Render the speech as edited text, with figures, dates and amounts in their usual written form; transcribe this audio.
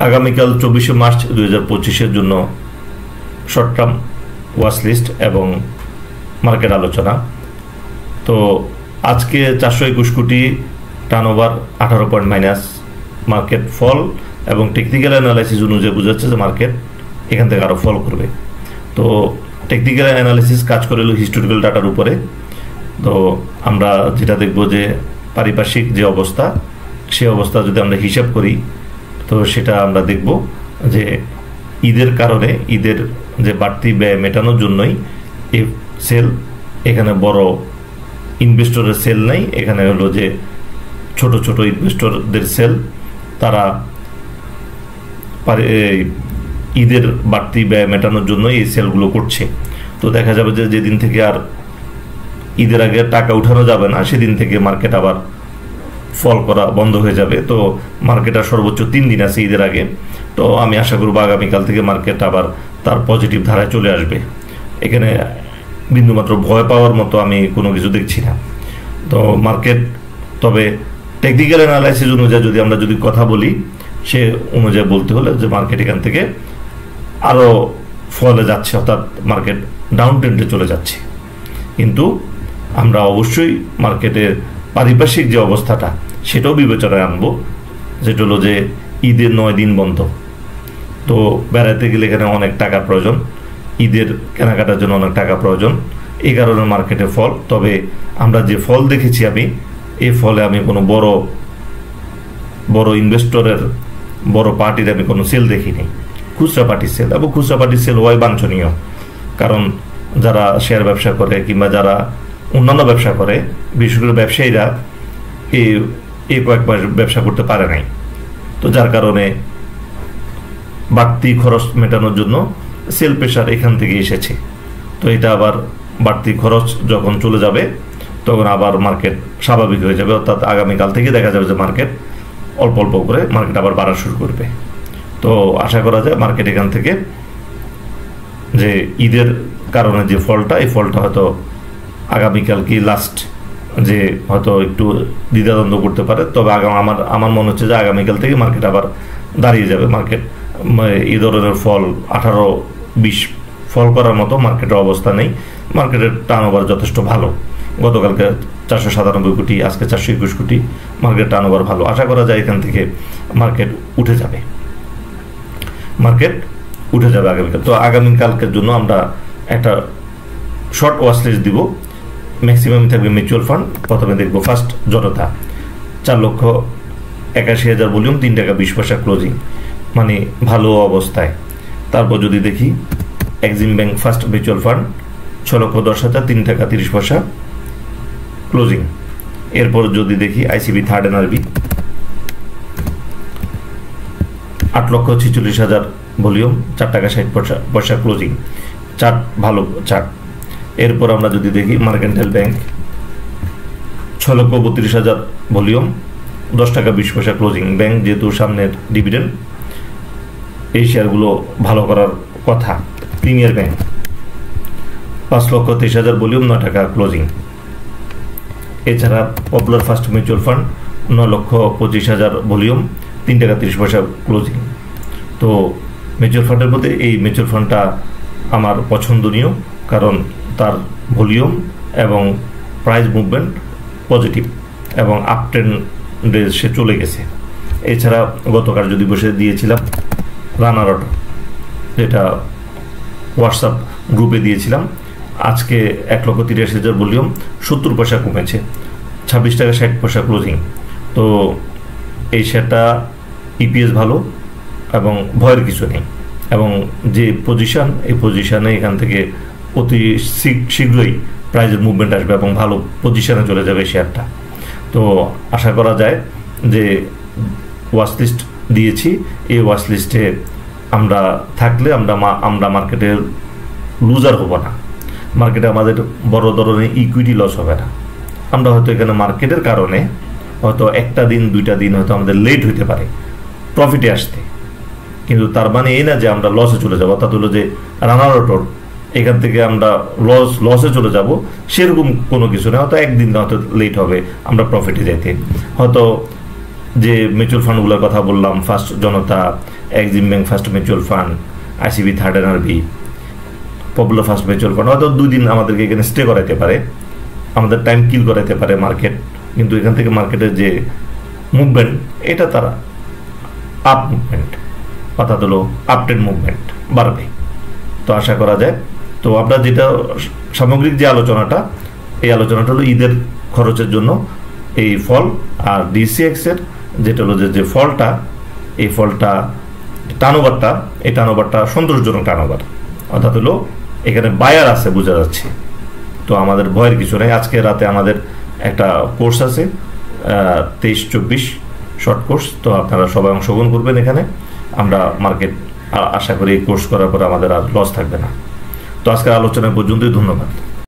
আগামীকাল 24শে মার্চ 2025-এর জন্য শর্ট টার্ম ওয়াচ লিস্ট এবং মার্কেট আলোচনা। তো আজকে 421 কোটি turnover, 18 point minus market fall, এবং টেকনিক্যাল অ্যানালাইসিস অনুযায়ী বোঝাচ্ছে যে মার্কেট এখান থেকে আরও ফল করবে। তো টেকনিক্যাল অ্যানালাইসিস কাজ করে হলো হিস্টোরিক্যাল ডাটার উপরে। তো আমরা যেটা দেখব যে পারিপার্শ্বিক যে অবস্থা, সেই অবস্থা যদি আমরা হিসাব করি তো সেটা আমরা দেখব যে ঈদের কারণে, ঈদের যে বাড়তি ব্যয় মেটানোর জন্যই এই সেল, এখানে বড় ইনভেস্টরের সেল নাই, এখানে হলো যে ছোট ছোট ইনভেস্টরদের সেল, তারা ঈদের বাড়তি ব্যয় মেটানোর জন্য এই সেলগুলো করছে। তো দেখা যাবে যে যেদিন থেকে আর ঈদের আগে টাকা উঠানো যাবে না, সেদিন থেকে মার্কেট আবার ফল করা বন্ধ হয়ে যাবে। তো মার্কেট আর সর্বোচ্চ 3 দিন আছে ঈদের আগে। তো আমি আশা করব আগামীকাল থেকে মার্কেট আবার তার পজিটিভ ধারায় চলে আসবে। এখানে বিন্দুমাত্র ভয় পাওয়ার মতো আমি কোনো কিছু দেখছি না। তো মার্কেট, তবে টেকনিক্যাল অ্যানালাইসিস অনুযায়ী যদি কথা বলি, সে অনুযায়ী বলতে হলে যে মার্কেট এখান থেকে আরও ফলে যাচ্ছে, অর্থাৎ মার্কেট ডাউন ট্রেন্ডে চলে যাচ্ছে। কিন্তু আমরা অবশ্যই মার্কেটের পারিপার্শ্বিক যে অবস্থাটা সেটাও বিবেচনায় আনবো, যেটা হলো যে ঈদের 9 দিন বন্ধ। তো বেড়াতে গেলে এখানে অনেক টাকার প্রয়োজন, ঈদের কেনাকাটার জন্য অনেক টাকা প্রয়োজন, এই কারণে মার্কেটে ফল। তবে আমরা যে ফল দেখেছি, এই ফলে আমি কোনো বড় ইনভেস্টরের, বড় পার্টির আমি কোনো সেল দেখিনি। খুচরা পার্টির সেল, এবং খুচরা পার্টির সেল হয় বাঞ্ছনীয়, কারণ যারা শেয়ার ব্যবসা করে কিংবা যারা অন্যান্য ব্যবসা করে, বিশেষ করে ব্যবসায়ীরা এই কয়েক মাস ব্যবসা করতে পারে নাই। তো যার কারণে বাড়তি খরচ মেটানোর জন্য সেল প্রেশার এখান থেকে এসেছে। তো এটা আবার বাড়তি খরচ যখন চলে যাবে তখন আবার মার্কেট স্বাভাবিক হয়ে যাবে, অর্থাৎ আগামীকাল থেকে দেখা যাবে যে মার্কেট অল্প অল্প করে মার্কেট আবার বাড়া শুরু করবে। তো আশা করা যায় মার্কেট এখান থেকে যে ঈদের কারণে যে ফলটা, এই ফলটা হয়তো আগামীকাল কি লাস্ট, যে হয়তো একটু দ্বিধাদ্বন্দ্ব করতে পারে। তবে আমার মনে হচ্ছে যে আগামীকাল থেকে মার্কেট আবার দাঁড়িয়ে যাবে। মার্কেট এই ধরনের ফল 18-20 ফল করার মতো মার্কেটের অবস্থা নেই। মার্কেটের টার্নওভার যথেষ্ট ভালো, গতকালকে 497 কোটি, আজকে 421 কোটি, মার্কেট টার্নওভার ভালো। আশা করা যায় এখান থেকে মার্কেট উঠে যাবে আগামীকাল। তো আগামীকালকের জন্য আমরা একটা শর্ট ওয়াচ লিস্ট দিব। ম্যাক্সিমাম থাকবে মিউচুয়াল ফান্ড। প্রথমে দেখবো ফার্স্ট জনতা, 4,81,000 ভলিউম, 3 টাকা 20 পয়সা ক্লোজিং, মানে ভালো অবস্থায়। তারপর যদি দেখি Exim bank first mutual fund, 6,10,000, 3 টাকা 30 পয়সা ক্লোজিং। এরপর যদি দেখি আইসিবি থার্ড এনআরবি, 8,46,000 ভলিউম, 4 টাকা 60 পয়সা ক্লোজিং। চার্ট ভালো চার্ট। এরপর আমরা যদি দেখি মার্কেন্টাইল ব্যাংক, 6,32,000 ভলিউম, 10 টাকা 20 পয়সা ক্লোজিং। ব্যাংক যেহেতু সামনের ডিভিডেন্ড, এই শেয়ারগুলো ভালো করার কথা। প্রিমিয়ার ব্যাংক, 5,23,000 ভলিউম, 9 টাকা ক্লোজিং। এছাড়া popular first mutual fund, 9,25,000 volume, 3 টাকা 30 পয়সা ক্লোজিং। তো মিউচুয়াল ফান্ডের মধ্যে এই মিউচুয়াল ফান্ডটা আমার পছন্দনীয়, কারণ তার ভলিউম এবং প্রাইস মুভমেন্ট পজিটিভ এবং আপ ট্রেন্ডে সে চলে গেছে। এছাড়া গতকাল যদি বসে দিয়েছিলাম রানার অটো, যেটা হোয়াটসঅ্যাপ গ্রুপে দিয়েছিলাম, আজকে 1,83,000 ভলিউম, 70 পয়সা কমেছে, 26 টাকা 60 পয়সা ক্লোজিং। তো এই শেয়ারটা ইপিএস ভালো এবং ভয়ের কিছু নেই, এবং যে পজিশন, এই পজিশনে এখান থেকে অতি শীঘ্রই প্রাইজের মুভমেন্ট আসবে এবং ভালো পজিশনে চলে যাবে শেয়ারটা। তো আশা করা যায় যে ওয়াচ লিস্ট দিয়েছি, এই ওয়াচ লিস্টে আমরা থাকলে আমরা মার্কেটের লুজার হব না, মার্কেটে আমাদের বড় ধরনের ইকুইটি লস হবে না। আমরা হয়তো এখানে মার্কেটের কারণে হয়তো 1টা দিন 2টা দিন হয়তো আমাদের লেট হতে পারে প্রফিটে আসতে, কিন্তু তার মানে এই না যে আমরা লসে চলে যাবো। অর্থাৎ হলো যে রানার অটোর এখান থেকে আমরা লসে চলে যাব, সেরকম কোনো কিছু না। হয়তো একদিন হয়তো লেট হবে আমরা প্রফিটে যেতে, হয়তো যে মিউচুয়াল ফান্ডগুলোর কথা বললাম, first Janata, Exim bank first mutual fund, ICB third NRB, popular first mutual fund, হয়তো 2 দিন আমাদেরকে এখানে স্টে করাইতে পারে, আমাদের টাইম কিল করাইতে পারে মার্কেট, কিন্তু এখান থেকে মার্কেটের যে মুভমেন্ট এটা তারা আপ মুভমেন্ট, অর্থাৎ হলো আপট্রেন্ড মুভমেন্ট বাড়বে। তো আশা করা যায়। তো আমরা যেটা সামগ্রিক যে আলোচনাটা, এই আলোচনাটা হলো ঈদের খরচের জন্য এই ফল, আর ডিসিএক্স এর যেটা হলো যে ফলটা, এই ফলটা টার্নওভারটা, এই টার্নওভারটা সন্তোষজনক টার্নওভার, অর্থাৎ হলো এখানে বায়ার আছে বোঝা যাচ্ছে। তো আমাদের ভয়ের কিছু নেই। আজকে রাতে আমাদের একটা কোর্স আছে 23-24 শর্ট কোর্স, তো আপনারা সবাই অংশগ্রহণ করবেন এখানে। আমরা মার্কেট আশা করি এই কোর্স করার পর আমাদের আর লস থাকবে না। তো আজকের আলোচনা পর্যন্তই, ধন্যবাদ।